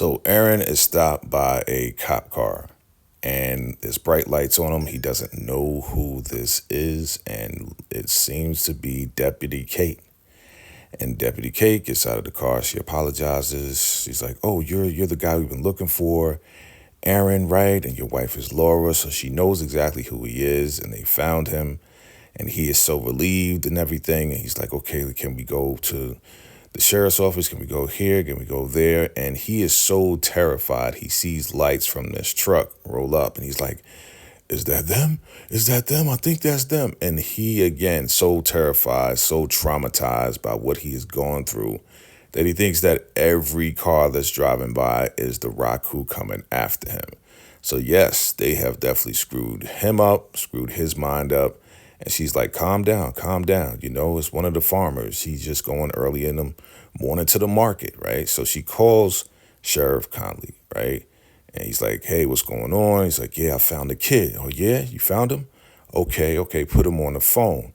So Aaron is stopped by a cop car and there's bright lights on him. He doesn't know who this is, and it seems to be Deputy Kate. And Deputy Kate gets out of the car. She apologizes. She's like, "Oh, you're the guy we've been looking for, Aaron, right? And your wife is Laura." So she knows exactly who he is, and they found him. And he is so relieved and everything. And he's like, "Okay, can we go to the sheriff's office? Can we go here? Can we go there?" And he is so terrified. He sees lights from this truck roll up, and he's like, "Is that them? Is that them? I think that's them." And he, again, so terrified, so traumatized by what he has gone through that he thinks that every car that's driving by is the Raku coming after him. So yes, they have definitely screwed him up, screwed his mind up. And she's like, "Calm down, calm down. You know, it's one of the farmers. He's just going early in the morning to the market," right? So she calls Sheriff Conley, right? And he's like, "Hey, what's going on?" He's like, "Yeah, I found the kid." "Oh, yeah? You found him? Okay, put him on the phone."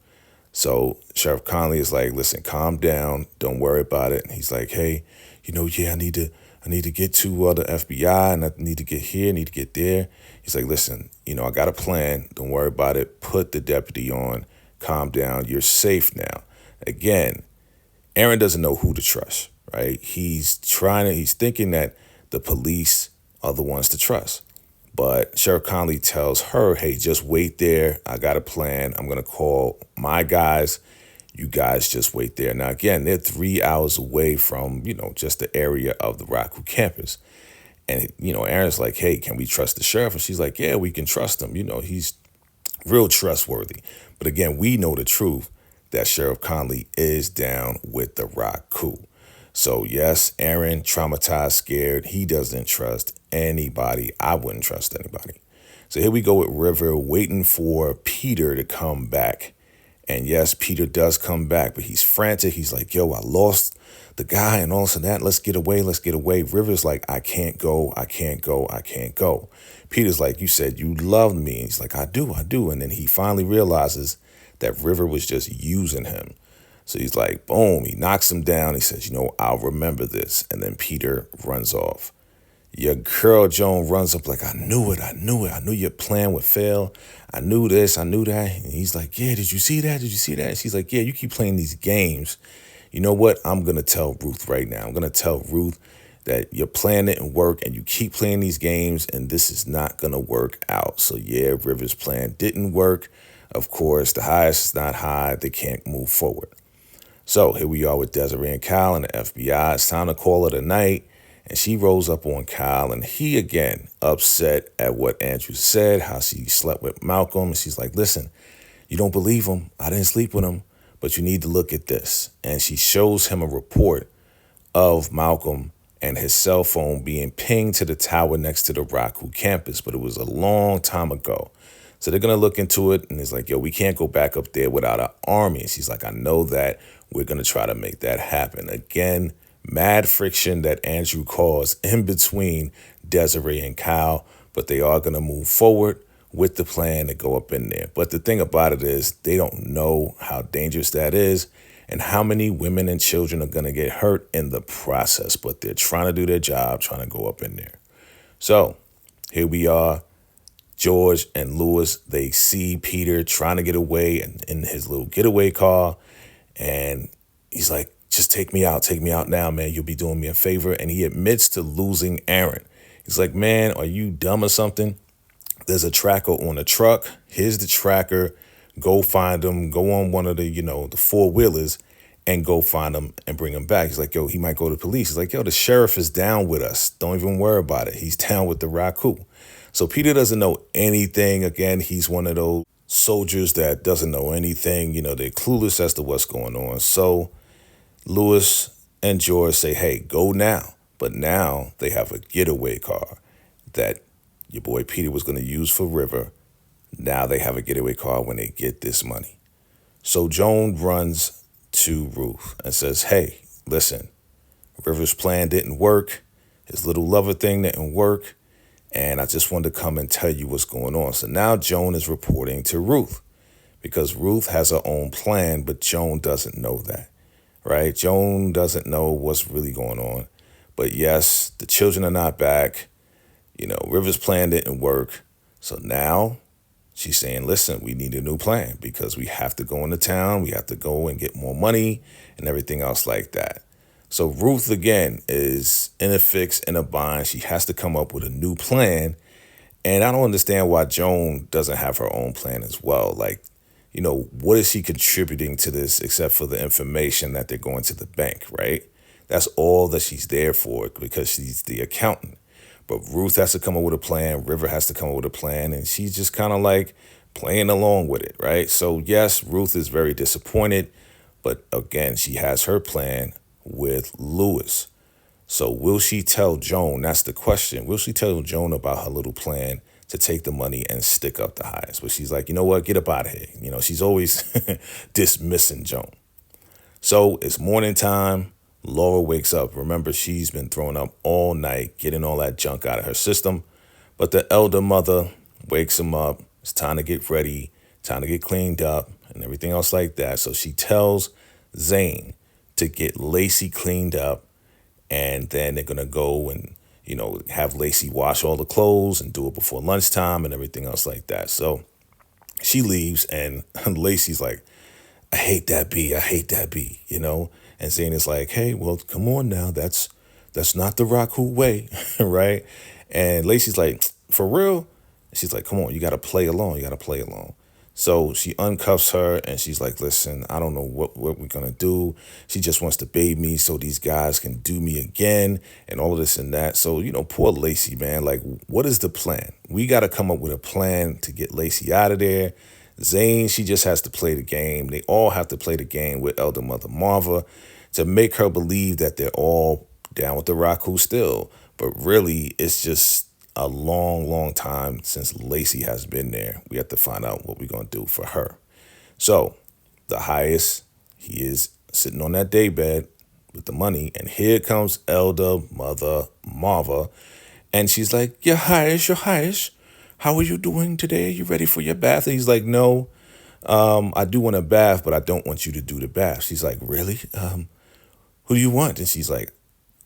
So Sheriff Conley is like, "Listen, calm down. Don't worry about it." And he's like, "Hey, yeah, I need to get to the FBI, and I need to get here, I need to get there." He's like, "Listen, I got a plan. Don't worry about it. Put the deputy on. Calm down. You're safe now." Again, Aaron doesn't know who to trust, right? He's thinking that the police are the ones to trust. But Sheriff Conley tells her, "Hey, just wait there. I got a plan. I'm going to call my guys. You guys just wait there." Now, again, they're 3 hours away from, just the area of the Raku campus. And, Aaron's like, "Hey, can we trust the sheriff?" And she's like, "Yeah, we can trust him. He's real trustworthy." But again, we know the truth that Sheriff Conley is down with the Raku. So yes, Aaron, traumatized, scared. He doesn't trust anybody. I wouldn't trust anybody. So here we go with River waiting for Peter to come back. And yes, Peter does come back, but he's frantic. He's like, "Yo, I lost the guy and all this and that. Let's get away. Let's get away." River's like, "I can't go. I can't go. I can't go." Peter's like, "You said you loved me." And he's like, I do. And then he finally realizes that River was just using him. So he's like, boom, he knocks him down. He says, "I'll remember this." And then Peter runs off. Your girl Joan runs up like, I knew it. I knew your plan would fail. I knew this. I knew that." And he's like, "Yeah, did you see that? Did you see that?" And she's like, "Yeah, you keep playing these games. You know what? I'm going to tell Ruth right now. I'm going to tell Ruth that your plan didn't work and you keep playing these games and this is not going to work out." So yeah, River's plan didn't work. Of course, the highest is not high. They can't move forward. So here we are with Desiree and Kyle and the FBI. It's time to call it a night. And she rolls up on Kyle, and he, again, upset at what Andrew said, how she slept with Malcolm. And she's like, "Listen, you don't believe him. I didn't sleep with him, but you need to look at this." And she shows him a report of Malcolm and his cell phone being pinged to the tower next to the Raku campus, but it was a long time ago. So they're going to look into it, and it's like, "Yo, we can't go back up there without an army." And she's like, "I know that. We're going to try to make that happen." Again, mad friction that Andrew caused in between Desiree and Kyle, but they are going to move forward with the plan to go up in there. But the thing about it is they don't know how dangerous that is and how many women and children are going to get hurt in the process. But they're trying to do their job, trying to go up in there. So here we are. George and Lewis, they see Peter trying to get away in his little getaway car. And he's like, "Just take me out now, man. You'll be doing me a favor." And he admits to losing Aaron. He's like, "Man, are you dumb or something? There's a tracker on the truck. Here's the tracker. Go find him. Go on one of the, the four-wheelers and go find him and bring him back." He's like, "Yo, he might go to police." He's like, "Yo, the sheriff is down with us. Don't even worry about it. He's down with the Raku." So Peter doesn't know anything. Again, he's one of those soldiers that doesn't know anything. They're clueless as to what's going on. So Lewis and George say, "Hey, go now." But now they have a getaway car that your boy Peter was going to use for River. Now they have a getaway car when they get this money. So Joan runs to Ruth and says, "Hey, listen, River's plan didn't work. His little lover thing didn't work. And I just wanted to come and tell you what's going on." So now Joan is reporting to Ruth because Ruth has her own plan, but Joan doesn't know that, right? Joan doesn't know what's really going on. But yes, the children are not back. River's plan didn't work. So now she's saying, listen, we need a new plan because we have to go into town. We have to go and get more money and everything else like that. So Ruth, again, is in a fix, in a bind. She has to come up with a new plan. And I don't understand why Joan doesn't have her own plan as well. Like, what is she contributing to this except for the information that they're going to the bank, right? That's all that she's there for because she's the accountant. But Ruth has to come up with a plan. River has to come up with a plan. And she's just kind of like playing along with it, right? So, yes, Ruth is very disappointed. But again, she has her plan with Lewis. So will she tell Joan? That's the question. Will she tell Joan about her little plan to take the money and stick up the highest? But she's like, you know what? Get up out of here. She's always dismissing Joan. So it's morning time. Laura wakes up. Remember, she's been throwing up all night, getting all that junk out of her system. But the elder mother wakes him up. It's time to get ready, time to get cleaned up and everything else like that. So she tells Zane to get Lacy cleaned up. And then they're going to go and, have Lacy wash all the clothes and do it before lunchtime and everything else like that. So she leaves and Lacy's like, I hate that bee. I hate that bee, And Zane is like, hey, well, come on now. That's not the Raku way, right? And Lacy's like, for real? She's like, come on, you got to play along. You got to play along. So she uncuffs her and she's like, listen, I don't know what we're going to do. She just wants to bathe me so these guys can do me again and all of this and that. So, poor Lacy, man, like, what is the plan? We got to come up with a plan to get Lacy out of there. Zane, she just has to play the game. They all have to play the game with Elder Mother Marva to make her believe that they're all down with the Raku still. But really, it's just a long, long time since Lacy has been there. We have to find out what we're going to do for her. So the highest, he is sitting on that daybed with the money. And here comes Elder Mother Marva. And she's like, your highest, how are you doing today? You ready for your bath? And he's like, no, I do want a bath, but I don't want you to do the bath. She's like, really? Who do you want? And she's like,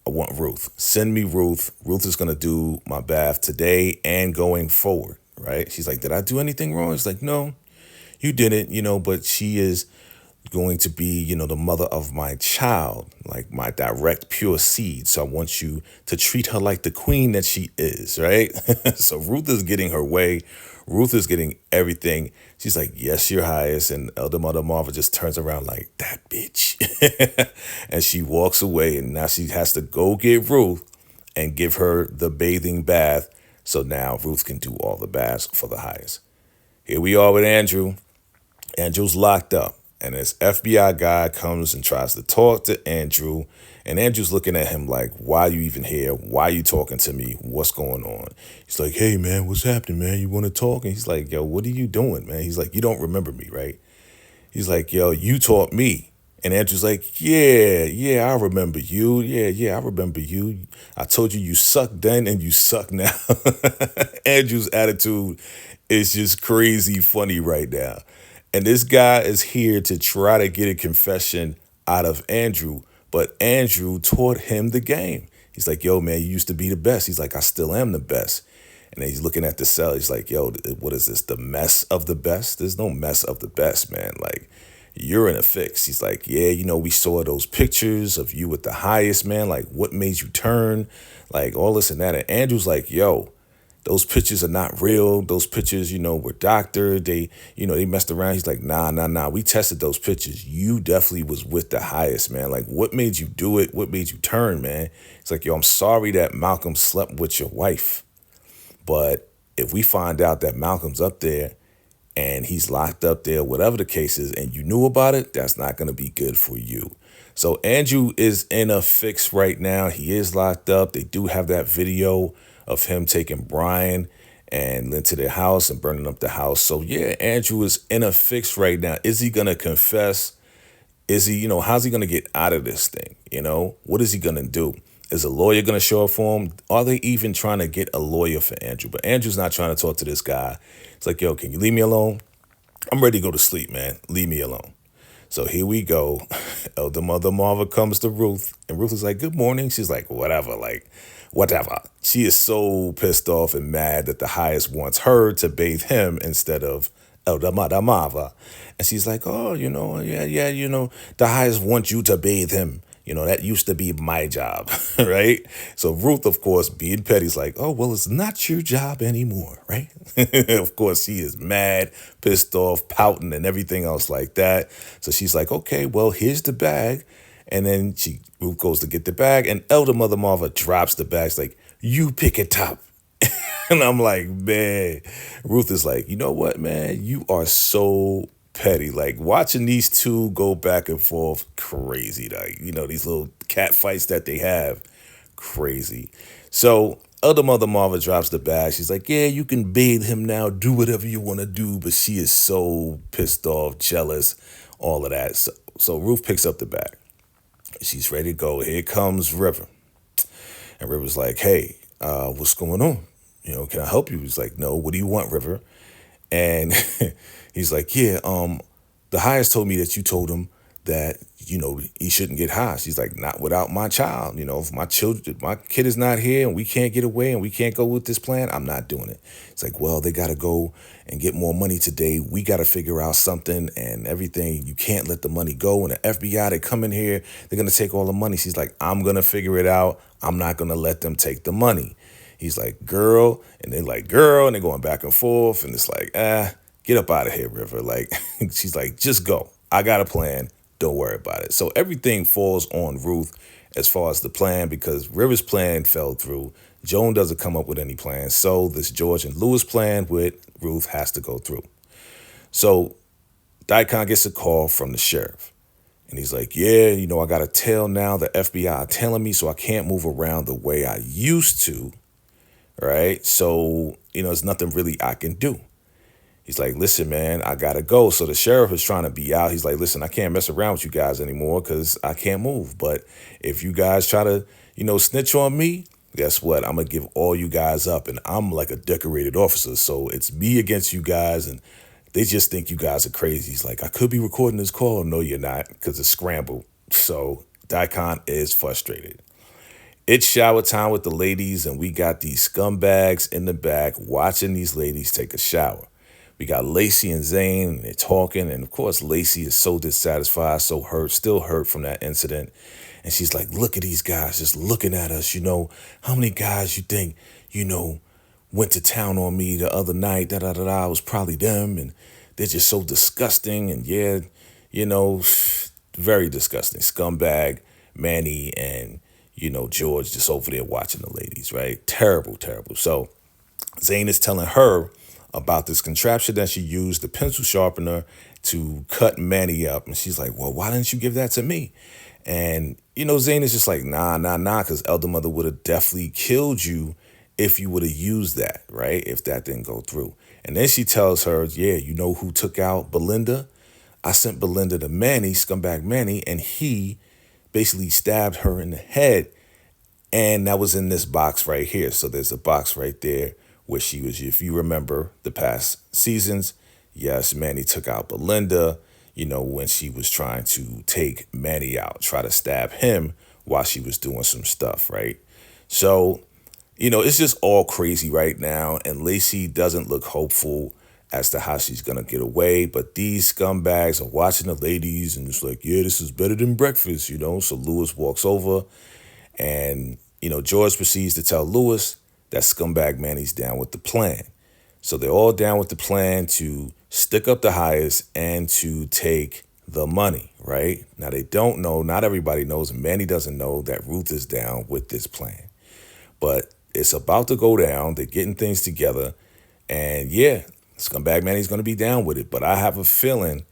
I want Ruth. Send me Ruth. Ruth is going to do my bath today and going forward, right? She's like, did I do anything wrong? It's like, no, you didn't, but she is going to be, the mother of my child, like my direct pure seed. So I want you to treat her like the queen that she is, right? So Ruth is getting her way. Ruth is getting everything. She's like, yes, your highest. And Elder Mother Marva just turns around like, that bitch. And she walks away. And now she has to go get Ruth and give her the bathing bath. So now Ruth can do all the baths for the highest. Here we are with Andrew. Andrew's locked up. And this FBI guy comes and tries to talk to Andrew. And Andrew's looking at him like, why are you even here? Why are you talking to me? What's going on? He's like, hey, man, what's happening, man? You want to talk? And he's like, yo, what are you doing, man? He's like, you don't remember me, right? He's like, yo, you taught me. And Andrew's like, yeah, I remember you. Yeah, I remember you. I told you suck then and you suck now. Andrew's attitude is just crazy funny right now. And this guy is here to try to get a confession out of Andrew, but Andrew taught him the game. He's like, yo, man, you used to be the best. He's like, I still am the best. And then he's looking at the cell. He's like, yo, what is this? The mess of the best? There's no mess of the best, man. Like, you're in a fix. He's like, yeah, we saw those pictures of you with the highest, man. Like, what made you turn? Like, all this and that. And Andrew's like, yo, those pictures are not real. Those pictures, were doctored. They messed around. He's like, nah. We tested those pictures. You definitely was with the highest, man. Like, what made you do it? What made you turn, man? It's like, yo, I'm sorry that Malcolm slept with your wife. But if we find out that Malcolm's up there and he's locked up there, whatever the case is, and you knew about it, that's not going to be good for you. So Andrew is in a fix right now. He is locked up. They do have that video of him taking Brian and into their house and burning up the house. So, yeah, Andrew is in a fix right now. Is he going to confess? Is he, how's he going to get out of this thing? What is he going to do? Is a lawyer going to show up for him? Are they even trying to get a lawyer for Andrew? But Andrew's not trying to talk to this guy. It's like, yo, can you leave me alone? I'm ready to go to sleep, man. Leave me alone. So here we go. Elder Mother Marva comes to Ruth, and Ruth is like, "Good morning." She's like, "Whatever, like, whatever." She is so pissed off and mad that the highest wants her to bathe him instead of Elder Mother Marva. And she's like, "Oh, yeah, the highest wants you to bathe him. That used to be my job," right? So Ruth, of course, being petty, is like, "Oh, well, it's not your job anymore," right? Of course, she is mad, pissed off, pouting, and everything else like that. So she's like, "Okay, well, here's the bag." And then Ruth goes to get the bag, and Elder Mother Marva drops the bag. She's like, "You pick it up." And I'm like, man, Ruth is like, "You know what, man? You are so petty." Like watching these two go back and forth, crazy. Like, these little cat fights that they have, crazy. So Elder Mother Marva drops the bag. She's like, "Yeah, you can bathe him now. Do whatever you want to do." But she is so pissed off, jealous, all of that. So Ruth picks up the bag. She's ready to go. Here comes River. And River's like, "Hey, what's going on? Can I help you?" He's like, "No, what do you want, River?" And he's like, "Yeah, the highest told me that you told him that, he shouldn't get high." She's like, "Not without my child. If my kid is not here and we can't get away and we can't go with this plan, I'm not doing it." It's like, "Well, they got to go and get more money today. We got to figure out something and everything. You can't let the money go. And the FBI, they come in here, they're going to take all the money." She's like, "I'm going to figure it out. I'm not going to let them take the money." He's like, "Girl," and they're like, "Girl," and they're going back and forth. And it's like, get up out of here, River. Like, she's like, "Just go. I got a plan. Don't worry about it." So everything falls on Ruth as far as the plan because River's plan fell through. Joan doesn't come up with any plans. So this George and Lewis plan with Ruth has to go through. So Daikon gets a call from the sheriff. And he's like, "Yeah, I got to tell now. The FBI are telling me so I can't move around the way I used to. Right? So, there's nothing really I can do." He's like, "Listen, man, I gotta go." So the sheriff is trying to be out. He's like, "Listen, I can't mess around with you guys anymore because I can't move. But if you guys try to, snitch on me, guess what? I'm gonna give all you guys up. And I'm like a decorated officer. So it's me against you guys. And they just think you guys are crazy." He's like, "I could be recording this call." "No, you're not, because it's scrambled." So Daikon is frustrated. It's shower time with the ladies, and we got these scumbags in the back watching these ladies take a shower. We got Lacy and Zane, and they're talking, and of course, Lacy is so dissatisfied, so hurt, still hurt from that incident. And she's like, "Look at these guys just looking at us, How many guys you think, went to town on me the other night, da-da-da-da, it was probably them, and they're just so disgusting, and yeah, you know, very disgusting. Scumbag, Manny, and George just over there watching the ladies, right? Terrible, terrible. So Zane is telling her about this contraption that she used, the pencil sharpener, to cut Manny up. And she's like, "Well, why didn't you give that to me?" And, Zane is just like, nah, because Elder Mother would have definitely killed you if you would have used that, right? If that didn't go through. And then she tells her, "Yeah, you know who took out Belinda? I sent Belinda to Manny, scumbag Manny, and he basically stabbed her in the head. And that was in this box right here." So there's a box right there where she was, if you remember the past seasons, yes, Manny took out Belinda, when she was trying to take Manny out, try to stab him while she was doing some stuff, right? So, it's just all crazy right now. And Lacy doesn't look hopeful as to how she's going to get away. But these scumbags are watching the ladies and it's like, "Yeah, this is better than breakfast, So Lewis walks over and, George proceeds to tell Lewis that scumbag Manny's down with the plan. So they're all down with the plan to stick up the highest and to take the money, right? Now, they don't know, not everybody knows, and Manny doesn't know that Ruth is down with this plan. But it's about to go down. They're getting things together. And yeah, scumbag Manny's going to be down with it. But I have a feeling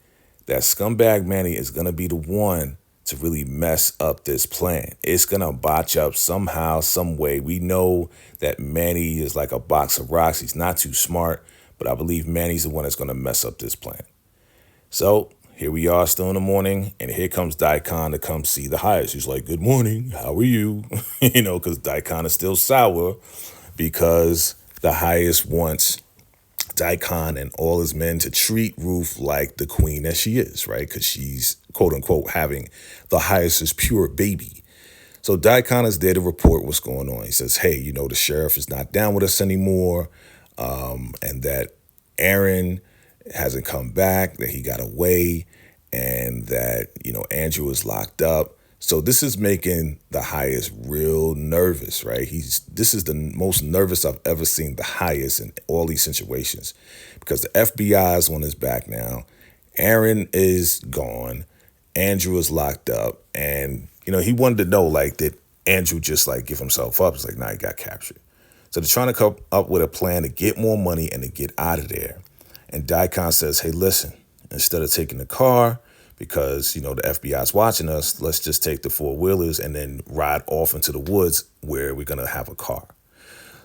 that scumbag Manny is going to be the one to really mess up this plan. It's going to botch up somehow, some way. We know that Manny is like a box of rocks. He's not too smart, but I believe Manny's the one that's going to mess up this plan. So here we are still in the morning, and here comes Daikon to come see the highest. He's like, "Good morning, how are you?" Because Daikon is still sour because the highest wants Daikon and all his men to treat Ruth like the queen that she is, right? Because she's, quote unquote, having the highest pure baby. So Daikon is there to report what's going on. He says, hey, the sheriff is not down with us anymore, and that Aaron hasn't come back, that he got away, and that, Andrew is locked up. So this is making the highest real nervous, right? This is the most nervous I've ever seen the highest in all these situations, because the FBI is on his back now. Aaron is gone. Andrew is locked up, and he wanted to know, like, did Andrew just like give himself up? It's like, nah, he got captured. So they're trying to come up with a plan to get more money and to get out of there. And Daikon says, hey, listen, instead of taking the car, because, the FBI is watching us, let's just take the four-wheelers and then ride off into the woods where we're going to have a car.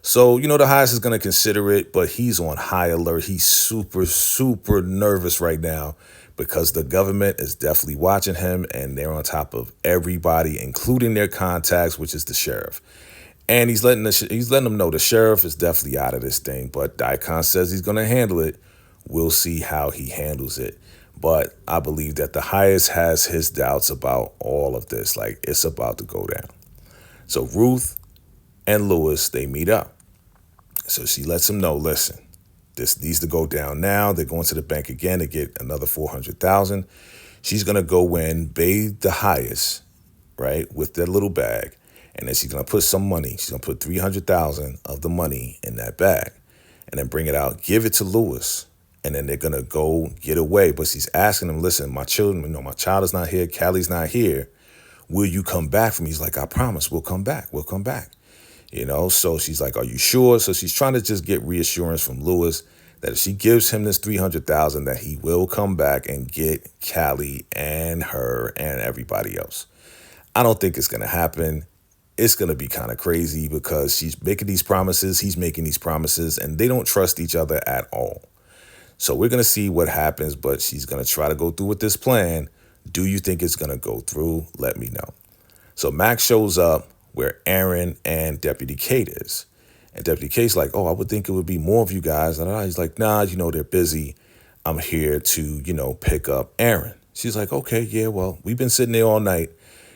So, the highest is going to consider it, but he's on high alert. He's super, super nervous right now because the government is definitely watching him, and they're on top of everybody, including their contacts, which is the sheriff. And he's letting them know the sheriff is definitely out of this thing, but Daikon says he's going to handle it. We'll see how he handles it. But I believe that the highest has his doubts about all of this. Like, it's about to go down. So Ruth and Lewis, they meet up. So she lets him know, listen, this needs to go down now. They're going to the bank again to get another $400,000. She's going to go in, bathe the highest, right, with that little bag. And then she's going to put some money. She's going to put $300,000 of the money in that bag and then bring it out, give it to Lewis. And then they're going to go get away. But she's asking him, listen, my child is not here. Callie's not here. Will you come back for me? He's like, I promise we'll come back. We'll come back. So she's like, are you sure? So she's trying to just get reassurance from Lewis that if she gives him this $300,000, that he will come back and get Callie and her and everybody else. I don't think it's going to happen. It's going to be kind of crazy because she's making these promises. He's making these promises, and they don't trust each other at all. So we're going to see what happens, but she's going to try to go through with this plan. Do you think it's going to go through? Let me know. So Max shows up where Aaron and Deputy Kate is. And Deputy Kate's like, oh, I would think it would be more of you guys. And he's like, nah, they're busy. I'm here to, pick up Aaron. She's like, okay, yeah, well, we've been sitting there all night.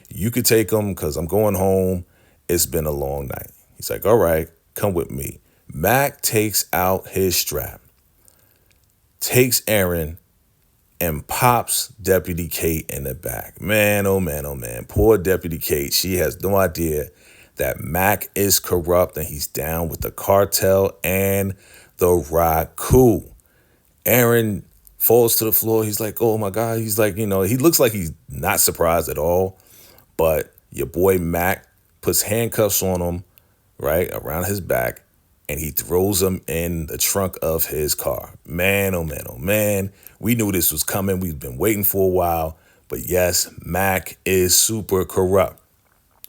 You could take them because I'm going home. It's been a long night. He's like, all right, come with me. Mac takes out his strap, takes Aaron, and pops Deputy Kate in the back. Man, oh man, oh man. Poor Deputy Kate. She has no idea that Mac is corrupt and he's down with the cartel and the Raku. Aaron falls to the floor. He's like, oh my God. He's like, he looks like he's not surprised at all. But your boy Mac puts handcuffs on him, right, around his back, and he throws him in the trunk of his car. Man, oh man, oh man. We knew this was coming. We've been waiting for a while. But yes, Mac is super corrupt.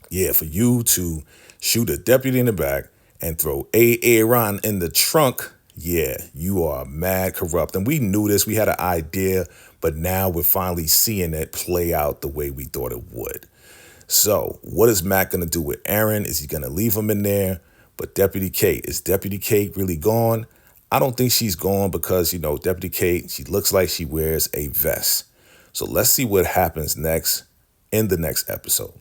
Yeah, for you to shoot a deputy in the back and throw Aaron in the trunk, yeah, you are mad corrupt. And we knew this. We had an idea, but now we're finally seeing it play out the way we thought it would. So what is Mac going to do with Aaron? Is he going to leave him in there? But Deputy Kate, is Deputy Kate really gone? I don't think she's gone because, Deputy Kate, she looks like she wears a vest. So let's see what happens next in the next episode.